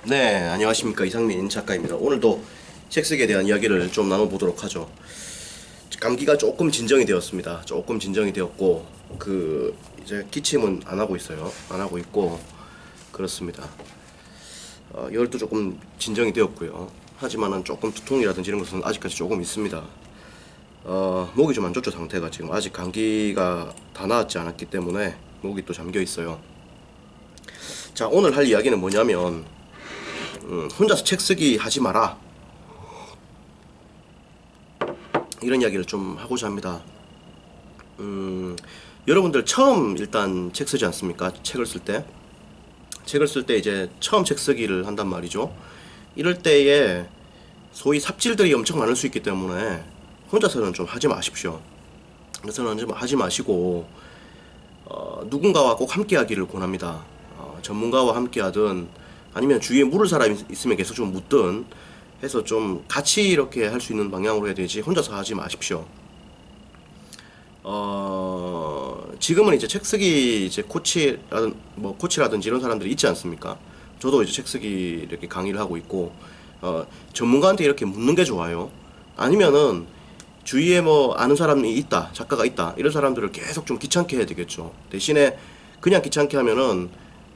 네, 안녕하십니까. 이상민 작가입니다. 오늘도 책 쓰기에 대한 이야기를 좀 나눠보도록 하죠. 감기가 조금 진정이 되었습니다. 조금 진정이 되었고, 이제 기침은 안 하고 있어요. 안 하고 있고, 그렇습니다. 열도 조금 진정이 되었고요. 하지만은 조금 두통이라든지 이런 것은 아직까지 조금 있습니다. 목이 좀 안 좋죠, 상태가 지금. 아직 감기가 다 나았지 않았기 때문에 목이 또 잠겨 있어요. 자, 오늘 할 이야기는 뭐냐면, 혼자서 책 쓰기 하지 마라, 이런 이야기를 좀 하고자 합니다. 여러분들 처음 일단 책 쓰지 않습니까? 책을 쓸 때 이제 처음 책 쓰기를 한단 말이죠. 이럴 때에 소위 삽질들이 엄청 많을 수 있기 때문에 혼자서는 좀 하지 마십시오. 혼자서는 좀 하지 마시고 누군가와 꼭 함께 하기를 권합니다. 전문가와 함께 하든 아니면 주위에 물을 사람이 있으면 계속 좀 묻든 해서 좀 같이 이렇게 할 수 있는 방향으로 해야 되지 혼자서 하지 마십시오. 지금은 이제 책 쓰기 이제 코치라든지 이런 사람들이 있지 않습니까? 저도 이제 책 쓰기 이렇게 강의를 하고 있고, 전문가한테 이렇게 묻는 게 좋아요. 아니면은 주위에 뭐 아는 사람이 있다, 작가가 있다, 이런 사람들을 계속 좀 귀찮게 해야 되겠죠. 대신에 그냥 귀찮게 하면은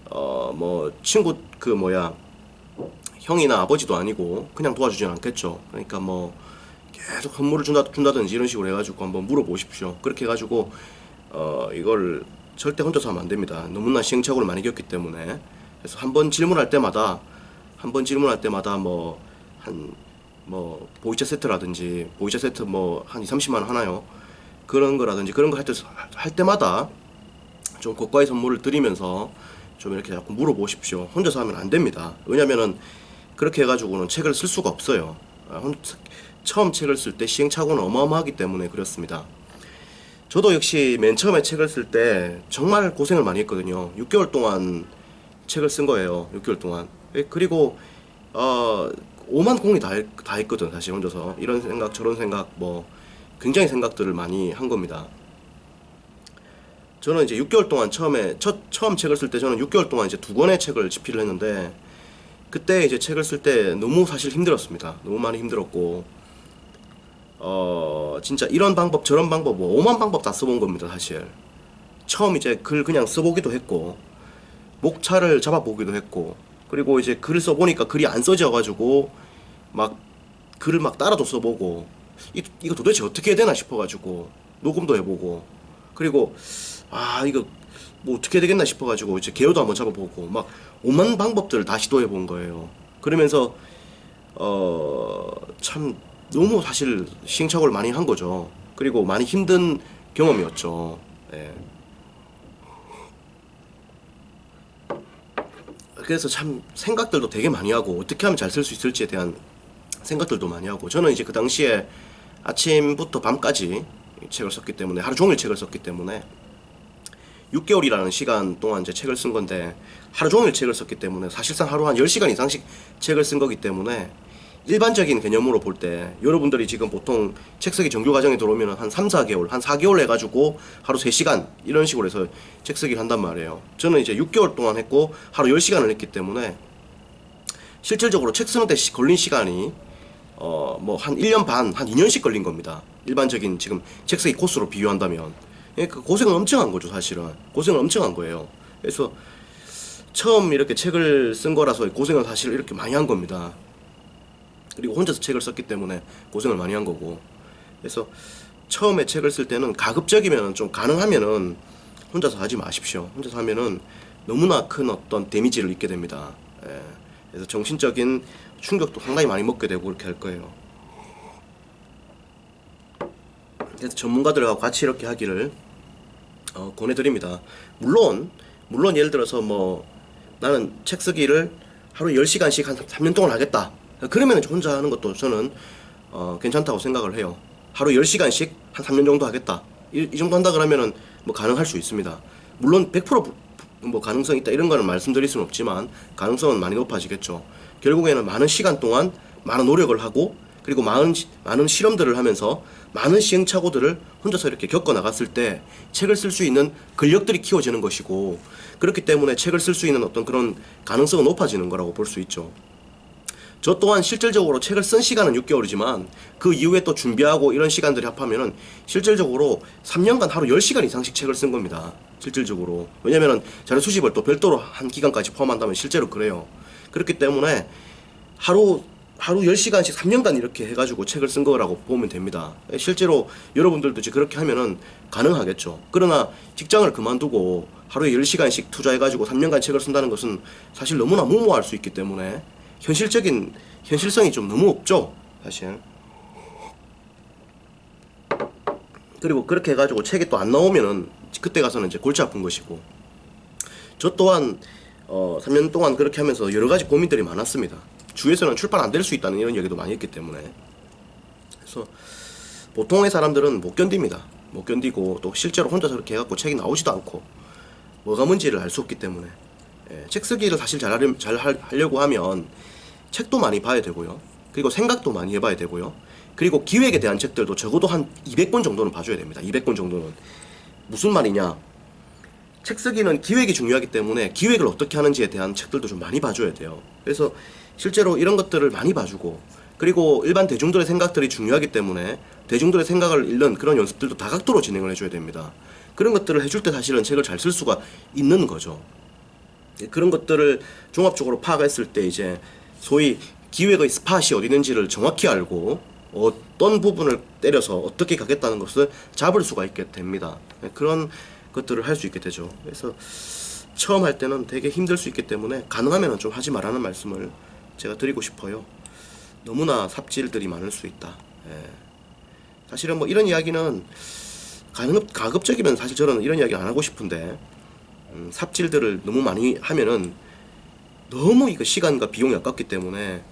뭐 친구 형이나 아버지도 아니고 그냥 도와주진 않겠죠. 그러니까 뭐 계속 선물을 준다든지 이런 식으로 해가지고 한번 물어보십시오. 그렇게 해가지고 이걸 절대 혼자서 하면 안 됩니다. 너무나 시행착오를 많이 겪기 때문에. 그래서 한 번 질문할 때마다 보이차 세트라든지 보이차 세트 뭐 한 2, 30만 원 하나요? 그런 거라든지 그런 거 할 때마다 좀 고가의 선물을 드리면서 좀 이렇게 자꾸 물어보십시오. 혼자서 하면 안 됩니다. 왜냐면은 그렇게 해가지고는 책을 쓸 수가 없어요. 처음 책을 쓸 때 시행착오는 어마어마하기 때문에 그렇습니다. 저도 역시 맨 처음에 책을 쓸 때 정말 고생을 많이 했거든요. 6개월 동안 책을 쓴 거예요. 6개월 동안. 그리고 오만 공이 다 했거든. 사실 혼자서 이런 생각 저런 생각 뭐 굉장히 생각들을 많이 한 겁니다. 저는 이제 6개월 동안 처음 책을 쓸 때 저는 6개월 동안 이제 2권의 책을 집필을 했는데, 그때 이제 책을 쓸 때 너무 사실 힘들었습니다. 너무 많이 힘들었고, 진짜 이런 방법 저런 방법 뭐 5만 방법 다 써본 겁니다. 사실 처음 이제 글 그냥 써보기도 했고, 목차를 잡아보기도 했고, 그리고 이제 글을 써보니까 글이 안 써져가지고 막 글을 막 따라도 써보고, 이거 도대체 어떻게 해야 되나 싶어가지고 녹음도 해보고, 그리고 이거 뭐 어떻게 해야 되겠나 싶어가지고 이제 개요도 한번 잡아보고 막 5만 방법들을 다 시도해본 거예요. 그러면서 참 너무 사실 시행착오를 많이 한 거죠. 그리고 많이 힘든 경험이었죠. 예. 그래서 참 생각들도 되게 많이 하고 어떻게 하면 잘 쓸 수 있을지에 대한 생각들도 많이 하고, 저는 이제 그 당시에 아침부터 밤까지 책을 썼기 때문에, 하루 종일 책을 썼기 때문에 6개월이라는 시간 동안 이제 책을 쓴 건데, 하루 종일 책을 썼기 때문에 사실상 하루 한 10시간 이상씩 책을 쓴 거기 때문에, 일반적인 개념으로 볼 때 여러분들이 지금 보통 책 쓰기 정규 과정에 들어오면 한 3, 4개월, 한 4개월 해가지고 하루 3시간 이런 식으로 해서 책 쓰기를 한단 말이에요. 저는 이제 6개월 동안 했고 하루 10시간을 했기 때문에 실질적으로 책 쓰는 데 걸린 시간이 뭐 한 1년 반, 한 2년씩 걸린 겁니다. 일반적인 지금 책 쓰기 코스로 비유한다면. 그 고생은 엄청 한 거죠. 사실은 고생을 엄청 한 거예요. 그래서 처음 이렇게 책을 쓴 거라서 고생을 사실 이렇게 많이 한 겁니다. 그리고 혼자서 책을 썼기 때문에 고생을 많이 한 거고. 그래서 처음에 책을 쓸 때는 가급적이면 좀 가능하면은 혼자서 하지 마십시오. 혼자서 하면은 너무나 큰 어떤 데미지를 입게 됩니다. 예. 그래서 정신적인 충격도 상당히 많이 먹게 되고 그렇게 할 거예요. 그래서 전문가들과 같이 이렇게 하기를 권해드립니다. 물론 예를 들어서 뭐 나는 책 쓰기를 하루 10시간씩 한 3년 동안 하겠다, 그러면 혼자 하는 것도 저는 괜찮다고 생각을 해요. 하루 10시간씩 한 3년 정도 하겠다, 이 정도 한다 그러면은 뭐 가능할 수 있습니다. 물론 100%뭐 가능성 있다 이런 거는 말씀드릴 수는 없지만 가능성은 많이 높아지겠죠. 결국에는 많은 시간 동안 많은 노력을 하고 그리고 많은 실험들을 하면서 많은 시행착오들을 혼자서 이렇게 겪어 나갔을 때 책을 쓸 수 있는 근력들이 키워지는 것이고, 그렇기 때문에 책을 쓸 수 있는 어떤 그런 가능성은 높아지는 거라고 볼 수 있죠. 저 또한 실질적으로 책을 쓴 시간은 6개월이지만 그 이후에 또 준비하고 이런 시간들이 합하면은 실질적으로 3년간 하루 10시간 이상씩 책을 쓴 겁니다. 실질적으로. 왜냐면은 자료 수집을 또 별도로 한 기간까지 포함한다면 실제로 그래요. 그렇기 때문에 하루 10시간씩 3년간 이렇게 해가지고 책을 쓴 거라고 보면 됩니다. 실제로 여러분들도 이제 그렇게 하면은 가능하겠죠. 그러나 직장을 그만두고 하루에 10시간씩 투자해가지고 3년간 책을 쓴다는 것은 사실 너무나 무모할 수 있기 때문에 현실성이 좀 너무 없죠, 사실. 그리고 그렇게 해가지고 책이 또 안 나오면은 그때 가서는 이제 골치 아픈 것이고, 저 또한 3년 동안 그렇게 하면서 여러 가지 고민들이 많았습니다. 주위에서는 출판 안 될 수 있다는 이런 얘기도 많이 했기 때문에. 그래서 보통의 사람들은 못 견딥니다. 못 견디고 또 실제로 혼자서 그렇게 해갖고 책이 나오지도 않고 뭐가 뭔지를 알 수 없기 때문에. 책 쓰기를 사실 잘 하려고 하면 책도 많이 봐야 되고요. 그리고 생각도 많이 해봐야 되고요. 그리고 기획에 대한 책들도 적어도 한 200권 정도는 봐줘야 됩니다. 200권 정도는. 무슨 말이냐? 책 쓰기는 기획이 중요하기 때문에 기획을 어떻게 하는지에 대한 책들도 좀 많이 봐줘야 돼요. 그래서 실제로 이런 것들을 많이 봐주고, 그리고 일반 대중들의 생각들이 중요하기 때문에 대중들의 생각을 읽는 그런 연습들도 다각도로 진행을 해줘야 됩니다. 그런 것들을 해줄 때 사실은 책을 잘 쓸 수가 있는 거죠. 그런 것들을 종합적으로 파악했을 때 이제 소위 기획의 스팟이 어디 있는지를 정확히 알고 어떤 부분을 때려서 어떻게 가겠다는 것을 잡을 수가 있게 됩니다. 그런 것들을 할 수 있게 되죠. 그래서 처음 할 때는 되게 힘들 수 있기 때문에 가능하면 좀 하지 말라는 말씀을 제가 드리고 싶어요. 너무나 삽질들이 많을 수 있다. 사실은 뭐 이런 이야기는 가급적이면 사실 저는 이런 이야기 안 하고 싶은데, 삽질들을 너무 많이 하면은 너무 이거 시간과 비용이 아깝기 때문에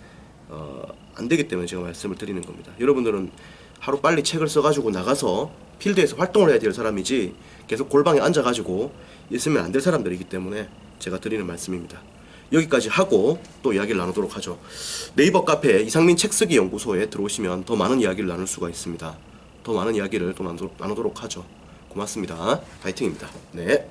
안 되기 때문에 제가 말씀을 드리는 겁니다. 여러분들은 하루 빨리 책을 써가지고 나가서 필드에서 활동을 해야 될 사람이지 계속 골방에 앉아가지고 있으면 안 될 사람들이기 때문에 제가 드리는 말씀입니다. 여기까지 하고 또 이야기를 나누도록 하죠. 네이버 카페 이상민 책쓰기 연구소에 들어오시면 더 많은 이야기를 나눌 수가 있습니다. 더 많은 이야기를 또 나누도록 하죠. 고맙습니다. 파이팅입니다. 네.